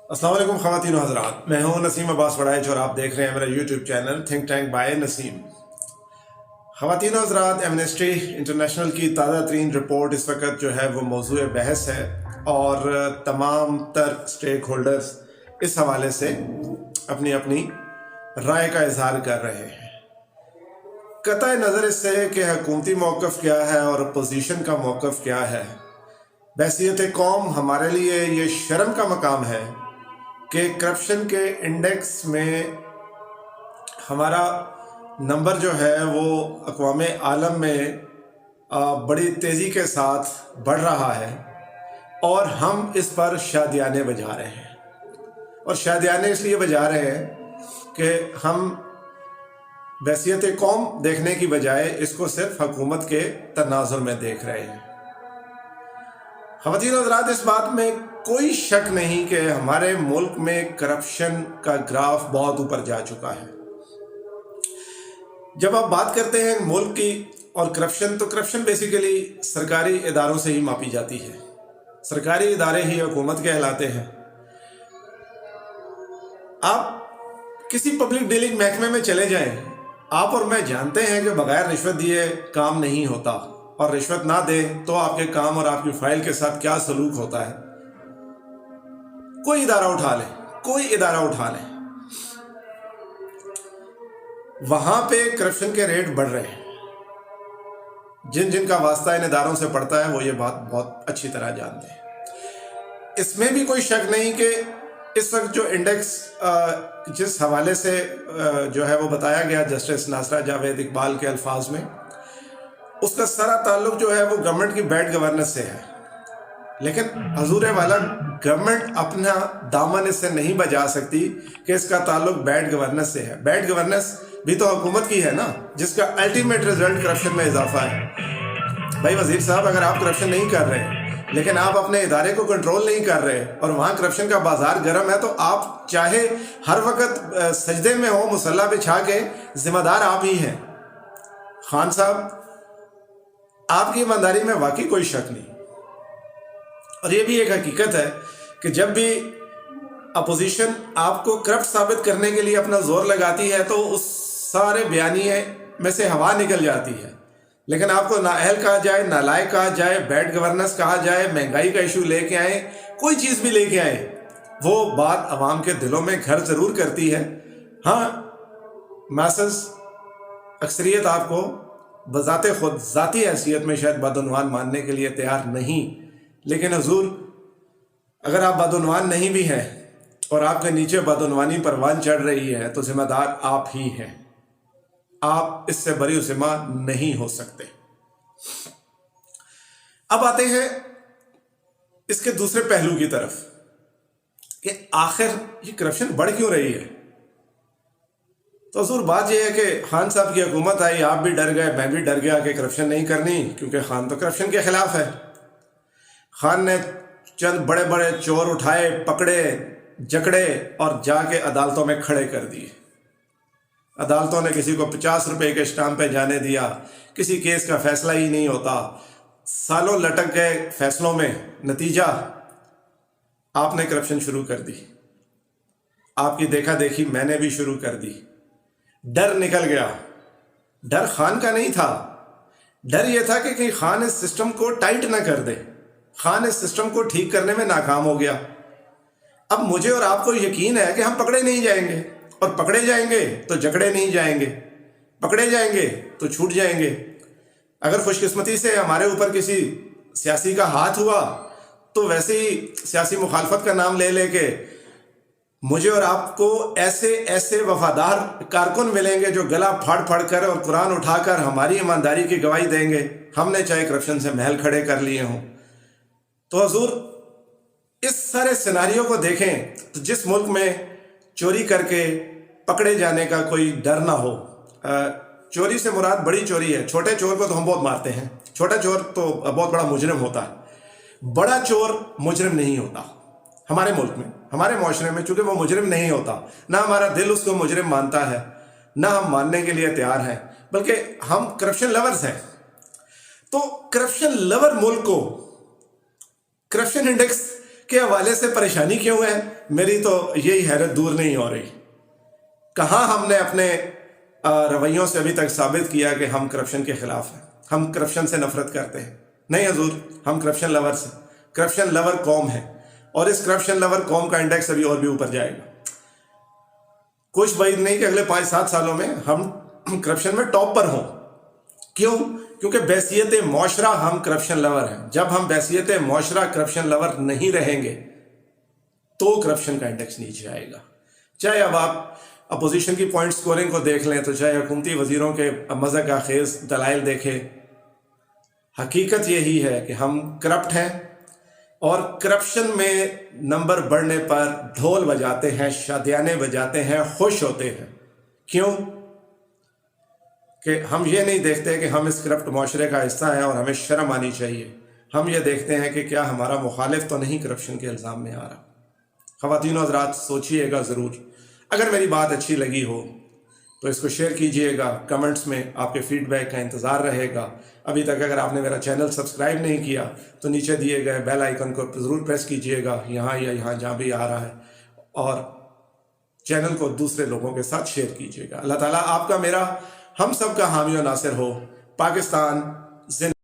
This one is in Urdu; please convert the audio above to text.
السلام علیکم خواتین و حضرات، میں ہوں نسیم عباس وڑائچ اور آپ دیکھ رہے ہیں میرا YouTube channel Think Tank by Naseem. خواتین و حضرات، ایمنسٹی انٹرنیشنل کی تازہ ترین رپورٹ اس وقت جو ہے وہ موضوع بحث ہے اور تمام تر اسٹیک ہولڈرز اس حوالے سے اپنی اپنی رائے کا اظہار کر رہے ہیں۔ قطع نظر اس سے کہ حکومتی موقف کیا ہے اور اپوزیشن کا موقف کیا ہے، بحیثیت قوم ہمارے لیے یہ شرم کا مقام ہے کہ کرپشن کے انڈیکس میں ہمارا نمبر جو ہے وہ اقوام عالم میں بڑی تیزی کے ساتھ بڑھ رہا ہے اور ہم اس پر شادیانے بجا رہے ہیں۔ اور شادیانے اس لیے بجا رہے ہیں کہ ہم بحیثیت قوم دیکھنے کی بجائے اس کو صرف حکومت کے تناظر میں دیکھ رہے ہیں۔ خواتین و حضرات، اس بات میں کوئی شک نہیں کہ ہمارے ملک میں کرپشن کا گراف بہت اوپر جا چکا ہے۔ جب آپ بات کرتے ہیں ملک کی اور کرپشن، تو کرپشن بیسیکلی سرکاری اداروں سے ہی ماپی جاتی ہے۔ سرکاری ادارے ہی حکومت کہلاتے ہیں۔ آپ کسی پبلک ڈیلنگ محکمے میں چلے جائیں، آپ اور میں جانتے ہیں کہ بغیر رشوت دیے کام نہیں ہوتا، اور رشوت نہ دیں تو آپ کے کام اور آپ کی فائل کے ساتھ کیا سلوک ہوتا ہے۔ کوئی ادارہ اٹھا لیں، وہاں پہ کرپشن کے ریٹ بڑھ رہے ہیں۔ جن کا واسطہ ان اداروں سے پڑتا ہے وہ یہ بات بہت اچھی طرح جانتے ہیں۔ اس میں بھی کوئی شک نہیں کہ اس وقت جو انڈیکس جس حوالے سے جو ہے وہ بتایا گیا جسٹس ناصرہ جاوید اقبال کے الفاظ میں، اس کا سارا تعلق جو ہے وہ گورنمنٹ کی بیڈ گورننس سے ہے۔ لیکن حضور والا گورنمنٹ اپنا دامن اس سے نہیں بجا سکتی کہ اس کا تعلق بیڈ گورننس سے ہے۔ بیڈ گورننس بھی تو حکومت کی ہے نا، جس کا الٹیمیٹ رزلٹ کرپشن میں اضافہ ہے۔ بھائی وزیر صاحب، اگر آپ کرپشن نہیں کر رہے لیکن آپ اپنے ادارے کو کنٹرول نہیں کر رہے اور وہاں کرپشن کا بازار گرم ہے، تو آپ چاہے ہر وقت سجدے میں ہو مصلی بچھا کے، ذمہ دار آپ ہی ہیں۔ خان صاحب، آپ کی ایمانداری میں واقعی کوئی شک نہیں، اور یہ بھی ایک حقیقت ہے کہ جب بھی اپوزیشن آپ کو کرپٹ ثابت کرنے کے لیے اپنا زور لگاتی ہے تو اس سارے بیانیے میں سے ہوا نکل جاتی ہے۔ لیکن آپ کو نااہل کہا جائے، نالائق کہا جائے، بیڈ گورننس کہا جائے، مہنگائی کا ایشو لے کے آئیں، کوئی چیز بھی لے کے آئیں، وہ بات عوام کے دلوں میں گھر ضرور کرتی ہے۔ ہاں، میسز اکثریت آپ کو بذات خود ذاتی حیثیت میں شاید بدعنوان ماننے کے لیے تیار نہیں، لیکن حضور، اگر آپ بدعنوان نہیں بھی ہیں اور آپ کے نیچے بدعنوانی پروان چڑھ رہی ہے تو ذمہ دار آپ ہی ہیں۔ آپ اس سے بری ذمہ نہیں ہو سکتے۔ اب آتے ہیں اس کے دوسرے پہلو کی طرف کہ آخر یہ کرپشن بڑھ کیوں رہی ہے۔ تو حضور بات یہ ہے کہ خان صاحب کی حکومت آئی، آپ بھی ڈر گئے، میں بھی ڈر گیا کہ کرپشن نہیں کرنی، کیونکہ خان تو کرپشن کے خلاف ہے۔ خان نے چند بڑے بڑے چور اٹھائے، پکڑے، جکڑے اور جا کے عدالتوں میں کھڑے کر دیے۔ عدالتوں نے کسی کو 50 روپے کے اسٹامپ پہ جانے دیا، کسی کیس کا فیصلہ ہی نہیں ہوتا، سالوں لٹک گئے فیصلوں میں۔ نتیجہ، آپ نے کرپشن شروع کر دی، آپ کی دیکھا دیکھی میں نے بھی شروع کر دی۔ ڈر نکل گیا۔ ڈر خان کا نہیں تھا، ڈر یہ تھا کہ کہیں خان اس سسٹم کو ٹائٹ نہ کر دے۔ خان اس سسٹم کو ٹھیک کرنے میں ناکام ہو گیا۔ اب مجھے اور آپ کو یقین ہے کہ ہم پکڑے نہیں جائیں گے، اور پکڑے جائیں گے تو جکڑے نہیں جائیں گے، پکڑے جائیں گے تو چھوٹ جائیں گے۔ اگر خوش قسمتی سے ہمارے اوپر کسی سیاسی کا ہاتھ ہوا تو ویسے ہی سیاسی مخالفت کا نام لے لے کے مجھے اور آپ کو ایسے وفادار کارکن ملیں گے جو گلا پھاڑ پھاڑ کر اور قرآن اٹھا کر ہماری ایمانداری کی گواہی دیں گے، ہم نے چاہے کرپشن سے محل کھڑے کر لیے ہوں۔ تو حضور، اس سارے سیناریو کو دیکھیں تو جس ملک میں چوری کر کے پکڑے جانے کا کوئی ڈر نہ ہو، چوری سے مراد بڑی چوری ہے، چھوٹے چور کو تو ہم بہت مارتے ہیں، چھوٹا چور تو بہت بڑا مجرم ہوتا ہے، بڑا چور مجرم نہیں ہوتا ہمارے ملک میں، ہمارے معاشرے میں، چونکہ وہ مجرم نہیں ہوتا، نہ ہمارا دل اس کو مجرم مانتا ہے، نہ ہم ماننے کے لیے تیار ہیں، بلکہ ہم کرپشن لورز ہیں۔ تو کرپشن لور ملک کو کرپشن انڈیکس کے حوالے سے پریشانی کیوں ہے؟ میری تو یہی حیرت دور نہیں ہو رہی. کہاں ہم نے اپنے رویوں سے ابھی تک ثابت کیا کہ ہم کرپشن کے خلاف ہیں، ہم کرپشن سے نفرت کرتے ہیں؟ نہیں حضور، ہم کرپشن لور قوم ہے، اور اس کرپشن لور قوم کا انڈیکس ابھی اور بھی اوپر جائے گا. کچھ بعید نہیں کہ اگلے 5-7 سالوں میں ہم کرپشن میں ٹاپ پر ہوں. کیوں؟ کیونکہ بحیثیت معاشرہ ہم کرپشن لور ہیں. جب ہم بحیثیت معاشرہ کرپشن لور نہیں رہیں گے تو کرپشن کا انڈیکس نیچے آئے گا. چاہے اب آپ اپوزیشن کی پوائنٹ سکورنگ کو دیکھ لیں، تو چاہے حکومتی وزیروں کے مذہب خیز دلائل دیکھیں، حقیقت یہی ہے کہ ہم کرپٹ ہیں، اور کرپشن میں نمبر بڑھنے پر ڈھول بجاتے ہیں، شادیانے بجاتے ہیں، خوش ہوتے ہیں. کیوں؟ کہ ہم یہ نہیں دیکھتے کہ ہم اس کرپٹ معاشرے کا حصہ ہیں اور ہمیں شرم آنی چاہیے. ہم یہ دیکھتے ہیں کہ کیا ہمارا مخالف تو نہیں کرپشن کے الزام میں آ رہا. خواتین و حضرات، سوچئے گا ضرور. اگر میری بات اچھی لگی ہو تو اس کو شیئر کیجئے گا. کمنٹس میں آپ کے فیڈ بیک کا انتظار رہے گا. ابھی تک اگر آپ نے میرا چینل سبسکرائب نہیں کیا تو نیچے دیے گئے بیل آئیکن کو ضرور پریس کیجئے گا، یہاں یا یہاں جہاں بھی آ رہا ہے، اور چینل کو دوسرے لوگوں کے ساتھ شیئر کیجئے گا. اللہ تعالیٰ آپ کا، میرا، ہم سب کا حامی و ناصر ہو. پاکستان زندہ